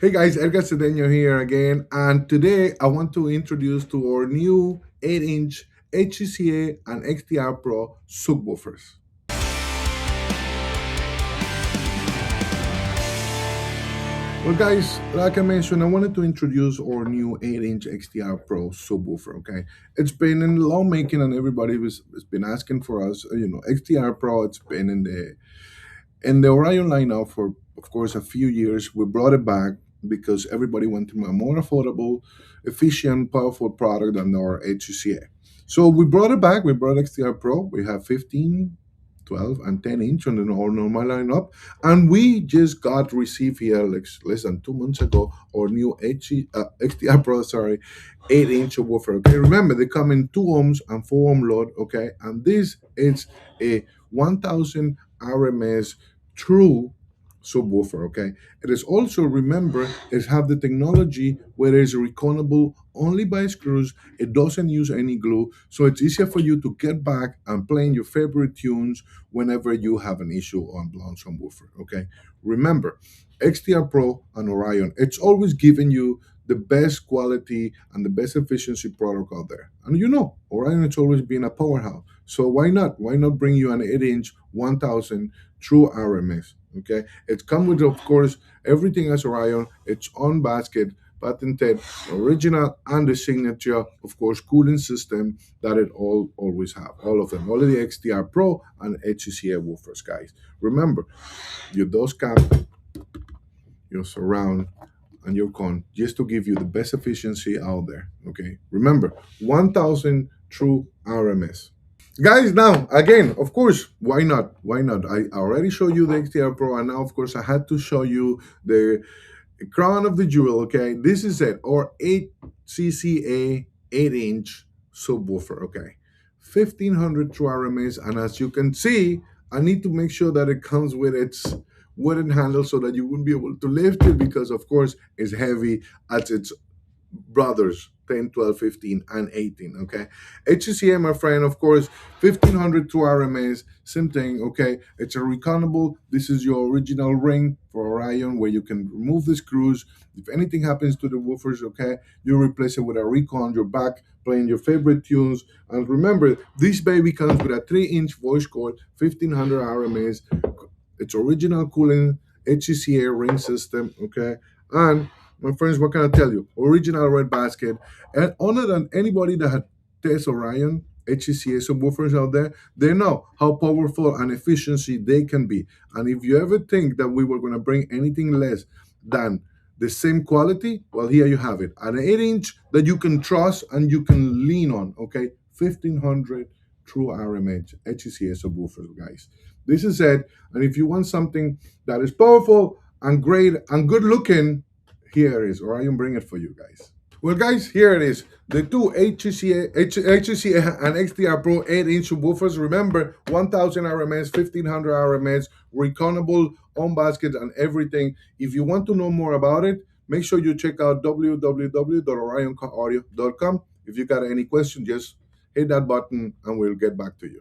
Hey guys, Edgar Cedeno here again, and today I want to introduce to our new 8-inch Hcca and Xtr Pro subwoofers. Well, guys, like I mentioned, I wanted to introduce our new 8-inch Xtr Pro subwoofer. Okay, it's been in long making, and everybody has been asking for us. Xtr Pro. It's been in the Orion line now for, of course, a few years. We brought it back because everybody wanted a more affordable, efficient, powerful product than our HCA. So we brought it back. We brought XTR Pro. We have 15, 12, and 10-inch on the normal lineup. And we just got received here like less than 2 months ago our new XTR Pro, sorry, 8-inch woofer. Okay, remember they come in 2 ohms and 4 ohm load. Okay, and this is a 1000 RMS true subwoofer. Okay, it is also, remember, it have the technology where it is recoilable only by screws. It doesn't use any glue, so it's easier for you to get back and playing your favorite tunes whenever you have an issue on blown subwoofer. Okay, remember, XTR Pro and Orion, it's always giving you the best quality and the best efficiency product out there. And Orion has always been a powerhouse. So why not bring you an 8-inch 1000 true RMS? Okay, it's come with, of course, everything as Orion. It's on basket, patented, original, and the signature, of course, cooling system that it all always have. All of them, all of the XTR Pro and HCA woofers, guys. Remember, your dose cap, your surround, and your con, just to give you the best efficiency out there. Okay, remember, 1000 true RMS. Guys, now again, of course, why not? I already showed you the XTR Pro, and now, of course, I had to show you the crown of the jewel. Okay, this is it, or 8cca 8-inch subwoofer. Okay, 1500 true RMS, and as you can see, I need to make sure that it comes with its wooden handle so that you wouldn't be able to lift it, because of course it's heavy as its brothers 10, 12, 15, and 18. Okay, HCA, my friend, of course, 1500 to RMS, same thing. Okay, it's a recountable. This is your original ring for Orion, where you can remove the screws. If anything happens to the woofers, okay, you replace it with a recon. You're back playing your favorite tunes. And remember, this baby comes with a 3-inch voice cord, 1500 RMS. It's original cooling HCA ring system. Okay, and my friends, what can I tell you? Original red basket. And other than anybody that had tested Orion, HCA subwoofers out there, they know how powerful and efficiency they can be. And if you ever think that we were going to bring anything less than the same quality, well, here you have it. An 8-inch that you can trust and you can lean on, okay? 1500 true RMH HCA subwoofers, guys. This is it. And if you want something that is powerful and great and good looking, here it is. Orion bring it for you guys. Well, guys, here it is. The two HCA and XTR Pro 8-inch subwoofers. Remember, 1000 RMS, 1500 RMS, recountable, on basket, and everything. If you want to know more about it, make sure you check out www.orionaudio.com. If you got any questions, just hit that button and we'll get back to you.